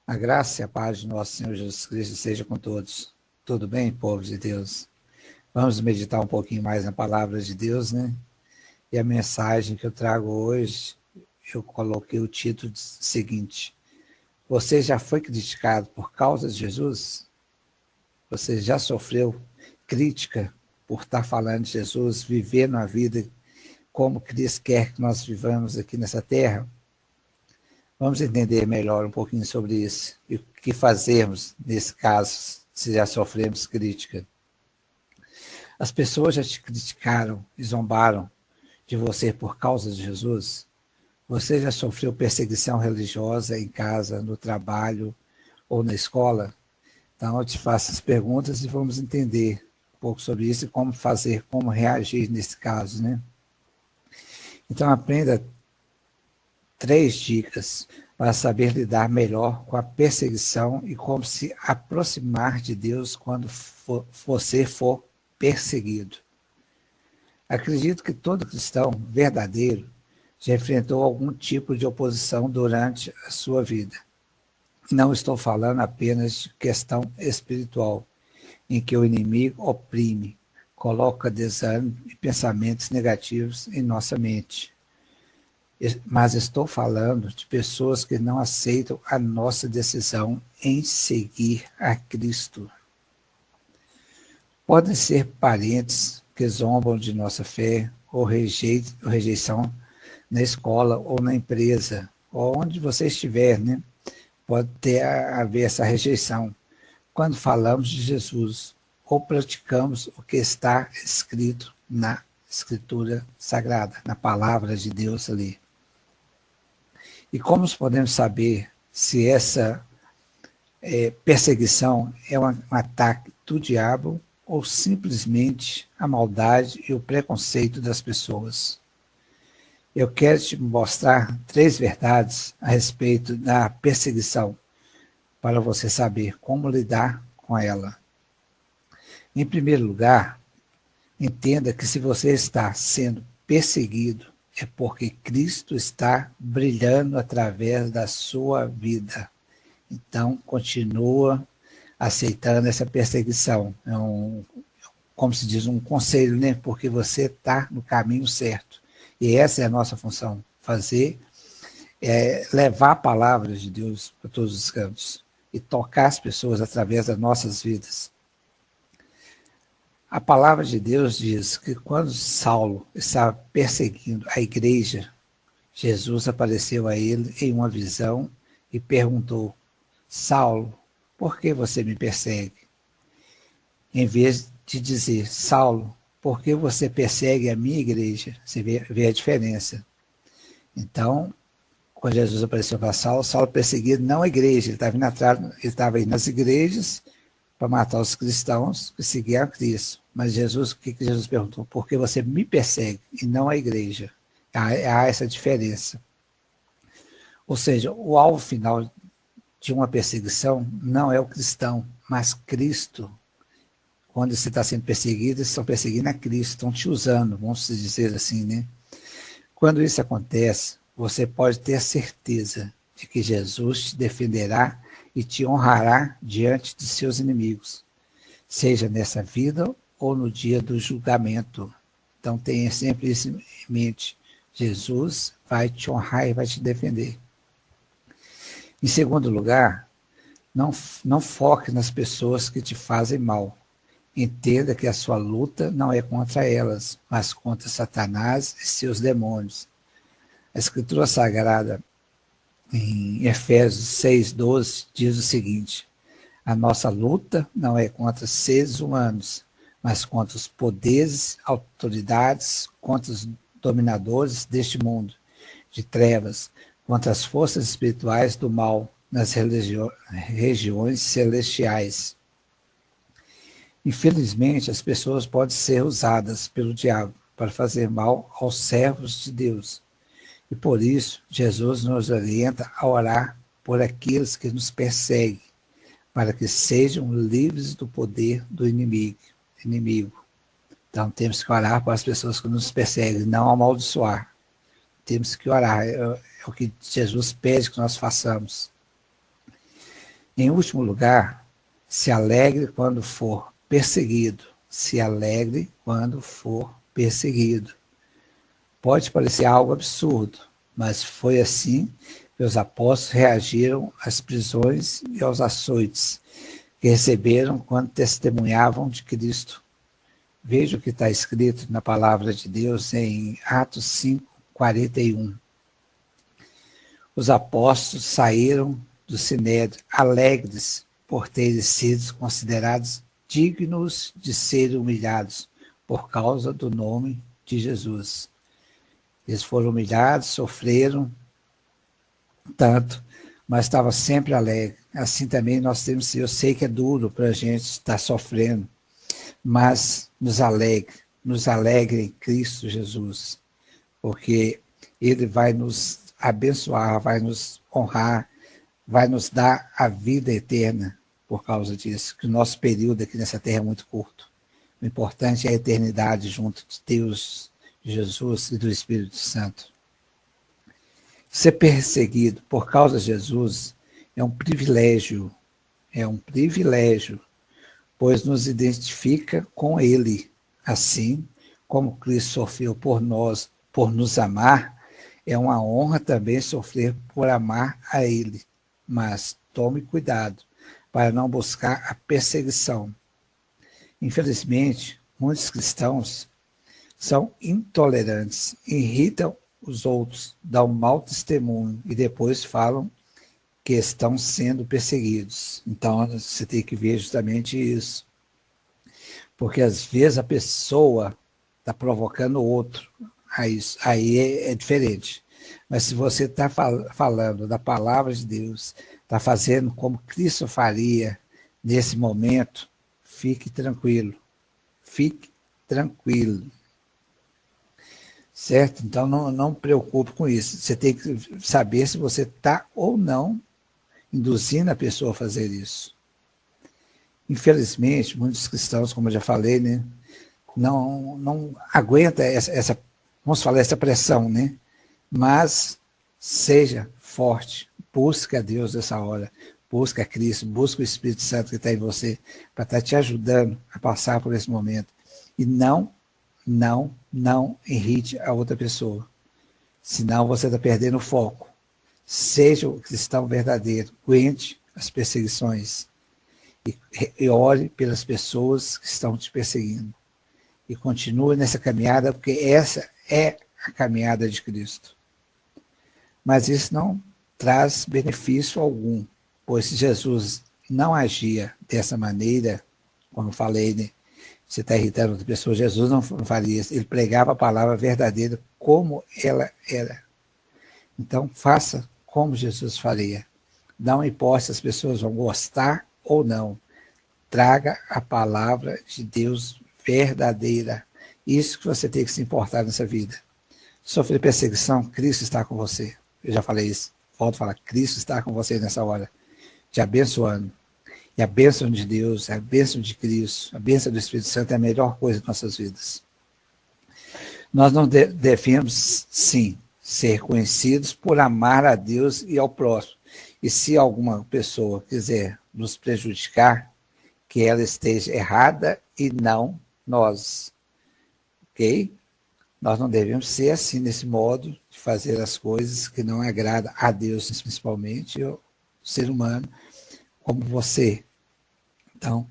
A graça e a paz de nosso Senhor Jesus Cristo seja com todos. Tudo bem, povo de Deus? Vamos meditar um pouquinho mais na palavra de Deus, né? E a mensagem que eu trago hoje, eu coloquei o título seguinte: Você já foi criticado por causa de Jesus? Você já sofreu crítica por estar falando de Jesus, vivendo a vida como Cristo quer que nós vivamos aqui nessa terra? Vamos entender melhor um pouquinho sobre isso e o que fazermos nesse caso, se já sofremos crítica. As pessoas já te criticaram e zombaram de você por causa de Jesus? Você já sofreu perseguição religiosa em casa, no trabalho ou na escola? Então eu te faço as perguntas e vamos entender um pouco sobre isso e como fazer, como reagir nesse caso, né? Então aprenda 3 dicas para saber lidar melhor com a perseguição e como se aproximar de Deus quando você for perseguido. Acredito que todo cristão verdadeiro já enfrentou algum tipo de oposição durante a sua vida. Não estou falando apenas de questão espiritual, em que o inimigo oprime, coloca desânimo e pensamentos negativos em nossa mente. Mas estou falando de pessoas que não aceitam a nossa decisão em seguir a Cristo. Podem ser parentes que zombam de nossa fé ou rejeição na escola ou na empresa, ou onde você estiver, né? Pode haver essa rejeição. Quando falamos de Jesus ou praticamos o que está escrito na Escritura Sagrada, na Palavra de Deus ali. E como podemos saber se essa perseguição é um ataque do diabo ou simplesmente a maldade e o preconceito das pessoas? Eu quero te mostrar 3 verdades a respeito da perseguição, para você saber como lidar com ela. Em primeiro lugar, entenda que se você está sendo perseguido, é porque Cristo está brilhando através da sua vida. Então, continua aceitando essa perseguição. Como se diz, um conselho, né? Porque você está no caminho certo. E essa é a nossa função, levar a palavra de Deus para todos os cantos e tocar as pessoas através das nossas vidas. A palavra de Deus diz que quando Saulo estava perseguindo a igreja, Jesus apareceu a ele em uma visão e perguntou: Saulo, por que você me persegue? Em vez de dizer: Saulo, por que você persegue a minha igreja? Você vê a diferença. Então, quando Jesus apareceu para Saulo, Saulo perseguido não a igreja, ele estava indo atrás, ele estava aí nas igrejas para matar os cristãos que seguiam a Cristo. Mas Jesus, o que Jesus perguntou? Por que você me persegue e não a igreja? Há essa diferença. Ou seja, o alvo final de uma perseguição não é o cristão, mas Cristo. Quando você está sendo perseguido, eles estão perseguindo a Cristo, estão te usando, vamos dizer assim, né? Quando isso acontece, você pode ter certeza de que Jesus te defenderá e te honrará diante de seus inimigos, seja nessa vida ou no dia do julgamento. Então tenha sempre isso em mente. Jesus vai te honrar e vai te defender. Em segundo lugar, não foque nas pessoas que te fazem mal. Entenda que a sua luta não é contra elas, mas contra Satanás e seus demônios. A Escritura Sagrada, em Efésios 6:12, diz o seguinte: a nossa luta não é contra seres humanos, mas contra os poderes, autoridades, contra os dominadores deste mundo de trevas, contra as forças espirituais do mal nas regiões celestiais. Infelizmente, as pessoas podem ser usadas pelo diabo para fazer mal aos servos de Deus. E por isso, Jesus nos orienta a orar por aqueles que nos perseguem, para que sejam livres do poder do inimigo. Então, temos que orar para as pessoas que nos perseguem, não amaldiçoar. Temos que orar, é o que Jesus pede que nós façamos. Em último lugar, se alegre quando for perseguido. Se alegre quando for perseguido. Pode parecer algo absurdo, mas foi assim que os apóstolos reagiram às prisões e aos açoites que receberam quando testemunhavam de Cristo. Veja o que está escrito na palavra de Deus em Atos 5:41. Os apóstolos saíram do Sinédrio alegres por terem sido considerados dignos de serem humilhados por causa do nome de Jesus. Eles foram humilhados, sofreram tanto, mas estavam sempre alegres. Assim também nós temos, eu sei que é duro para a gente estar sofrendo, mas nos alegre em Cristo Jesus, porque Ele vai nos abençoar, vai nos honrar, vai nos dar a vida eterna por causa disso, que o nosso período aqui nessa terra é muito curto. O importante é a eternidade junto de Deus, de Jesus e do Espírito Santo. Ser perseguido por causa de Jesus é um privilégio, pois nos identifica com Ele. Assim como Cristo sofreu por nós, por nos amar, é uma honra também sofrer por amar a Ele. Mas tome cuidado para não buscar a perseguição. Infelizmente, muitos cristãos são intolerantes, irritam os outros, dão mau testemunho e depois falam que estão sendo perseguidos. Então, você tem que ver justamente isso. Porque às vezes a pessoa está provocando o outro. Aí é diferente. Mas se você está falando da palavra de Deus, está fazendo como Cristo faria nesse momento, fique tranquilo. Fique tranquilo. Certo? Então não preocupe com isso. Você tem que saber se você está ou não induzindo a pessoa a fazer isso. Infelizmente, muitos cristãos, como eu já falei, né, não aguenta essa, vamos falar, essa pressão, né? Mas seja forte, busque a Deus nessa hora, busque a Cristo, busque o Espírito Santo que está em você, para estar te ajudando a passar por esse momento. E não irrite a outra pessoa, senão você está perdendo o foco. Seja o cristão verdadeiro, aguente as perseguições e ore pelas pessoas que estão te perseguindo. E continue nessa caminhada, porque essa é a caminhada de Cristo. Mas isso não traz benefício algum, pois se Jesus não agia dessa maneira, como eu falei, né, você está irritando outra pessoa, Jesus não faria isso, ele pregava a palavra verdadeira como ela era. Então faça como Jesus faria. Não importa se as pessoas vão gostar ou não, traga a palavra de Deus verdadeira. Isso que você tem que se importar nessa vida. Sofrer perseguição, Cristo está com você. Eu já falei isso, volto a falar, Cristo está com você nessa hora, te abençoando. E a bênção de Deus, a bênção de Cristo, a bênção do Espírito Santo é a melhor coisa de nossas vidas. Nós não devemos, sim, ser conhecidos por amar a Deus e ao próximo. E se alguma pessoa quiser nos prejudicar, que ela esteja errada e não nós. Ok? Nós não devemos ser assim, nesse modo de fazer as coisas que não agradam a Deus, principalmente, o ser humano, como você. Então,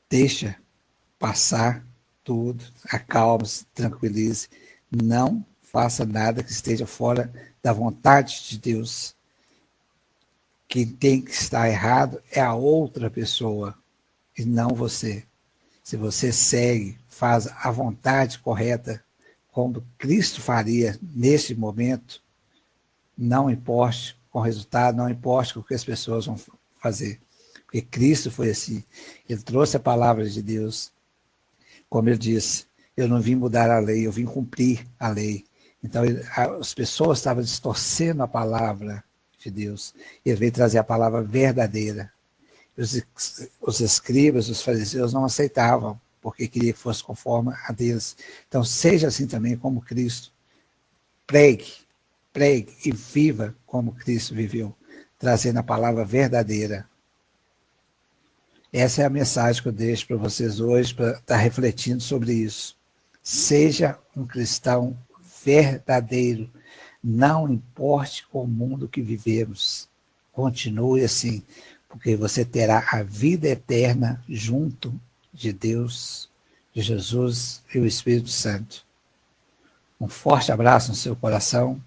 deixa passar tudo, acalme-se, tranquilize, não faça nada que esteja fora da vontade de Deus. Quem tem que estar errado é a outra pessoa e não você. Se você segue, faz a vontade correta, como Cristo faria neste momento, não importe com o resultado, não importe com o que as pessoas vão fazer. Porque Cristo foi assim. Ele trouxe a palavra de Deus. Como ele disse, eu não vim mudar a lei, eu vim cumprir a lei. Então as pessoas estavam distorcendo a palavra de Deus. Ele veio trazer a palavra verdadeira. Os escribas, os fariseus não aceitavam, porque queria que fosse conforme a Deus. Então seja assim também como Cristo. Pregue e viva como Cristo viveu, trazendo a palavra verdadeira. Essa é a mensagem que eu deixo para vocês hoje, para estar refletindo sobre isso. Seja um cristão verdadeiro, não importe o mundo que vivemos. Continue assim, porque você terá a vida eterna junto de Deus, de Jesus e o Espírito Santo. Um forte abraço no seu coração